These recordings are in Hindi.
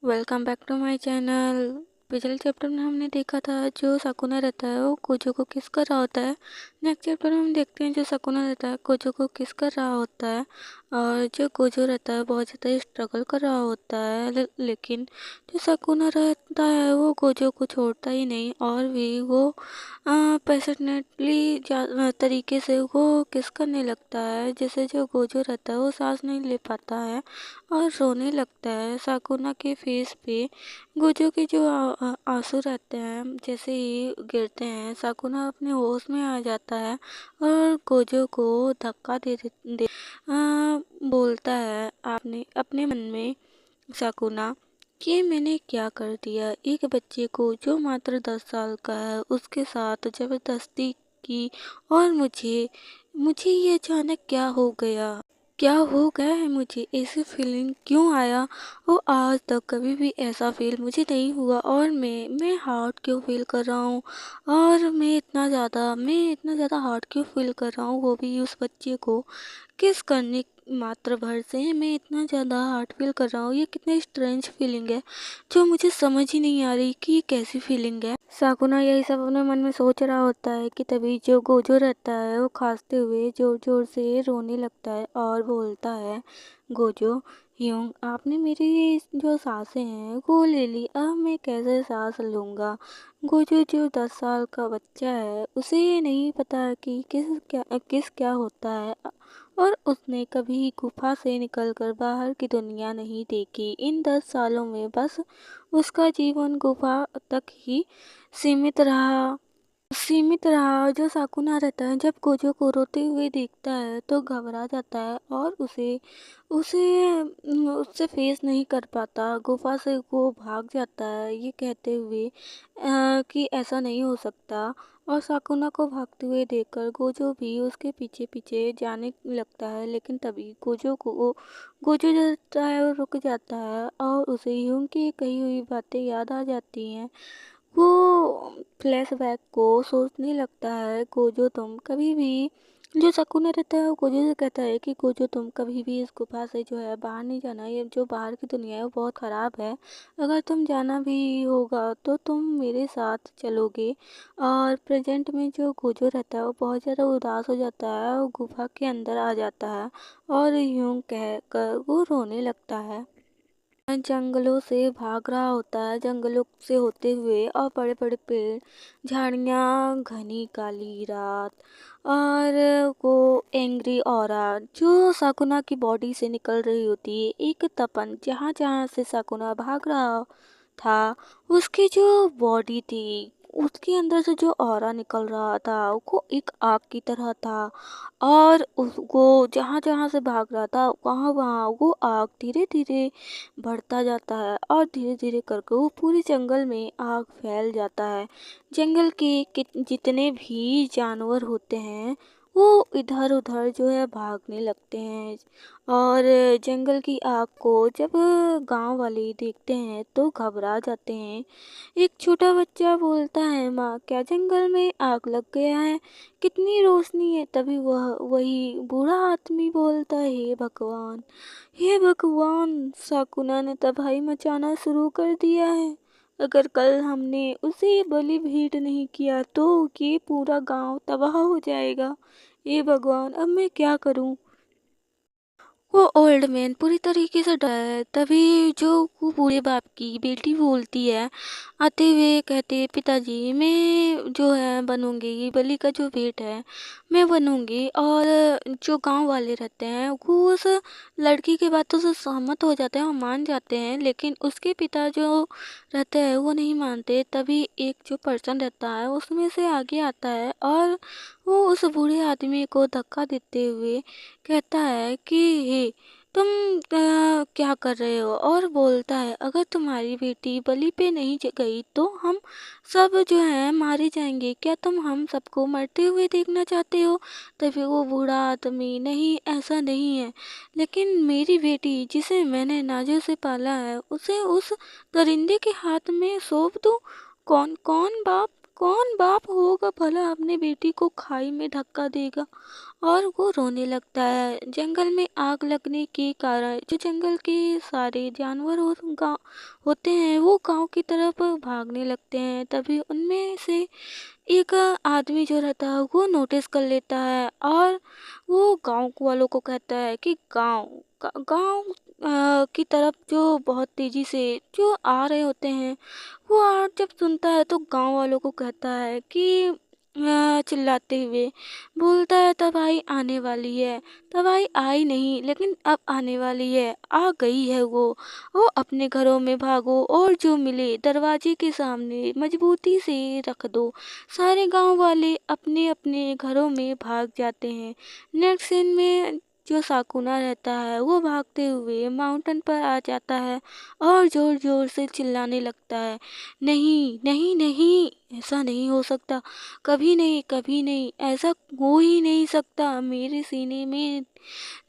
Welcome back to my channel. पिछले चैप्टर में हमने देखा था जो शकुना रहता है वो गोजो को किस कर रहा होता है। नेक्स्ट चैप्टर में हम देखते हैं जो शकुना रहता है गोजो को किस कर रहा होता है। और जो गोजो रहता है बहुत ज़्यादा स्ट्रगल कर रहा होता है लेकिन जो शकुना रहता है वो गोजो को छोड़ता ही नहीं और भी वो पैशनेटली तरीके से वो किस करने लगता है। जैसे जो गोजो रहता है वो सांस नहीं ले पाता है और रोने लगता है। शकुना के फेस पे गोजो के जो आंसू रहते हैं जैसे ही गिरते हैं शकुना अपने होश में आ जाता है और गोजो को धक्का दे बोलता है आपने अपने मन में शकुना कि मैंने क्या कर दिया। एक बच्चे को जो मात्र 10 साल का है उसके साथ जबरदस्ती की और मुझे मुझे ये अचानक क्या हो गया है, मुझे ऐसी फीलिंग क्यों आया और आज तक कभी भी ऐसा फील मुझे नहीं हुआ और मैं हार्ट क्यों फील कर रहा हूँ। और मैं इतना ज़्यादा हार्ट क्यों फील कर रहा हूँ वो भी उस बच्चे को किस करने मात्र भर से मैं इतना ज़्यादा हार्ट फील कर रहा हूँ। ये कितनी स्ट्रेंज फीलिंग है जो मुझे समझ ही नहीं आ रही कि ये कैसी फीलिंग है। साकुना यही सब अपने मन में सोच रहा होता है कि तभी जो गोजो रहता है वो खांसते हुए जोर जोर से रोने लगता है और बोलता है, गोजो यूं आपने मेरी जो सांसें हैं वो ले ली, अब मैं कैसे सांस लूँगा। गोजो जो 10 साल का बच्चा है उसे ये नहीं पता कि किस क्या होता है और उसने कभी गुफा से निकलकर बाहर की दुनिया नहीं देखी। इन 10 सालों में बस उसका जीवन गुफा तक ही सीमित रहा। जो साकुना रहता है जब गोजो को रोते हुए देखता है तो घबरा जाता है और उसे उसे उससे फेस नहीं कर पाता। गुफा से वो भाग जाता है ये कहते हुए कि ऐसा नहीं हो सकता। और साकुना को भागते हुए देखकर गोजो भी उसके पीछे पीछे जाने लगता है लेकिन तभी गोजो जो रहता है वो रुक जाता है और उसे यूं की कही हुई बातें याद आ जाती हैं। वो फ्लैशबैक को सोचने लगता है। गोजो तुम कभी भी जो शकुना रहता है वो गोजो से कहता है कि गोजो तुम कभी भी इस गुफा से जो है बाहर नहीं जाना। ये जो बाहर की दुनिया है वो बहुत ख़राब है। अगर तुम जाना भी होगा तो तुम मेरे साथ चलोगे। और प्रेजेंट में जो गोजो रहता है वो बहुत ज़्यादा उदास हो जाता है और गुफा के अंदर आ जाता है और यूं कह कर वो रोने लगता है। जंगलों से भाग रहा होता है, जंगलों से होते हुए और बड़े बड़े पेड़, झाड़ियाँ, घनी काली रात और वो एंग्री ऑरा जो साकुना की बॉडी से निकल रही होती है। एक तपन जहाँ जहाँ से साकुना भाग रहा था उसकी जो बॉडी थी उसके अंदर से जो ऑरा निकल रहा था वो एक आग की तरह था और उसको जहाँ जहाँ से भाग रहा था वहाँ वहाँ वो आग धीरे धीरे बढ़ता जाता है और धीरे धीरे करके वो पूरे जंगल में आग फैल जाता है। जंगल के जितने भी जानवर होते हैं वो इधर उधर जो है भागने लगते हैं और जंगल की आग को जब गांव वाले देखते हैं तो घबरा जाते हैं। एक छोटा बच्चा बोलता है, माँ क्या जंगल में आग लग गया है, कितनी रोशनी है। तभी वही बूढ़ा आदमी बोलता है, हे भगवान साकुना ने तबाही मचाना शुरू कर दिया है। अगर कल हमने उसे बलि भेंट नहीं किया तो ये पूरा गांव तबाह हो जाएगा। हे भगवान अब मैं क्या करूं। वो ओल्ड मैन पूरी तरीके से डरा है। तभी जो वो बूढ़े बाप की बेटी बोलती है आते हुए कहते हैं, पिताजी मैं जो है बनूंगी, ये बलि का जो भेंट है मैं बनूंगी। और जो गांव वाले रहते हैं वो उस लड़की की बातों से सहमत हो जाते हैं और मान जाते हैं लेकिन उसके पिता जो रहते हैं वो नहीं मानते। तभी एक जो पर्सन रहता है उसमें से आगे आता है और वो उस बूढ़े आदमी को धक्का देते हुए कहता है कि हे तुम क्या कर रहे हो। और बोलता है अगर तुम्हारी बेटी बलि पे नहीं गई तो हम सब जो है मारे जाएंगे। क्या तुम हम सबको मरते हुए देखना चाहते हो। तभी वो बूढ़ा आदमी, नहीं ऐसा नहीं है, लेकिन मेरी बेटी जिसे मैंने नाजों से पाला है उसे उस दरिंदे के हाथ में सौंप दूं। कौन कौन बाप कौन बाप होगा भला अपनी बेटी को खाई में धक्का देगा। और वो रोने लगता है। जंगल में आग लगने के कारण जो जंगल के सारे जानवर और गाँव होते हैं वो गांव की तरफ भागने लगते हैं। तभी उनमें से एक आदमी जो रहता है वो नोटिस कर लेता है और वो गांव वालों को कहता है कि गांव की तरफ जो बहुत तेजी से जो आ रहे होते हैं, वो आवाज़ जब सुनता है तो गांव वालों को कहता है कि चिल्लाते हुए बोलता है तबाही आने वाली है। तबाही आई नहीं लेकिन अब आने वाली है, आ गई है वो अपने घरों में भागो और जो मिले दरवाजे के सामने मजबूती से रख दो। सारे गांव वाले अपने अपने घरों में भाग जाते हैं। नेक्स्ट सीन में जो साकुना रहता है वो भागते हुए माउंटेन पर आ जाता है और जोर जोर से चिल्लाने लगता है, नहीं नहीं नहीं, ऐसा नहीं हो सकता, कभी नहीं, ऐसा हो ही नहीं सकता। मेरे सीने में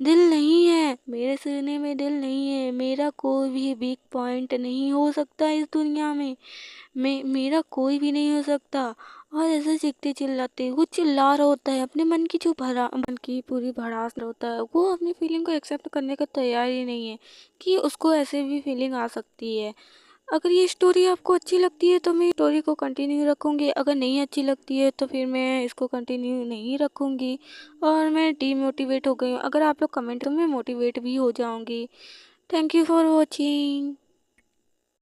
दिल नहीं है, मेरे सीने में दिल नहीं है, मेरा कोई भी वीक पॉइंट नहीं हो सकता इस दुनिया में, मेरा कोई भी नहीं हो सकता। और ऐसे चीखते चिल्लाते वो चिल्ला रहा होता है, अपने मन की जो भरा मन की पूरी भड़ास होता है, वो अपनी फीलिंग को एक्सेप्ट करने का तैयार ही नहीं है कि उसको ऐसे भी फीलिंग आ सकती है। अगर ये स्टोरी आपको अच्छी लगती है तो मैं स्टोरी को कंटिन्यू रखूँगी, अगर नहीं अच्छी लगती है तो फिर मैं इसको कंटिन्यू नहीं रखूँगी और मैं डीमोटिवेट हो गई हूँ। अगर आप लोग कमेंट तो मैं मोटिवेट भी हो जाऊँगी। Thank you for watching.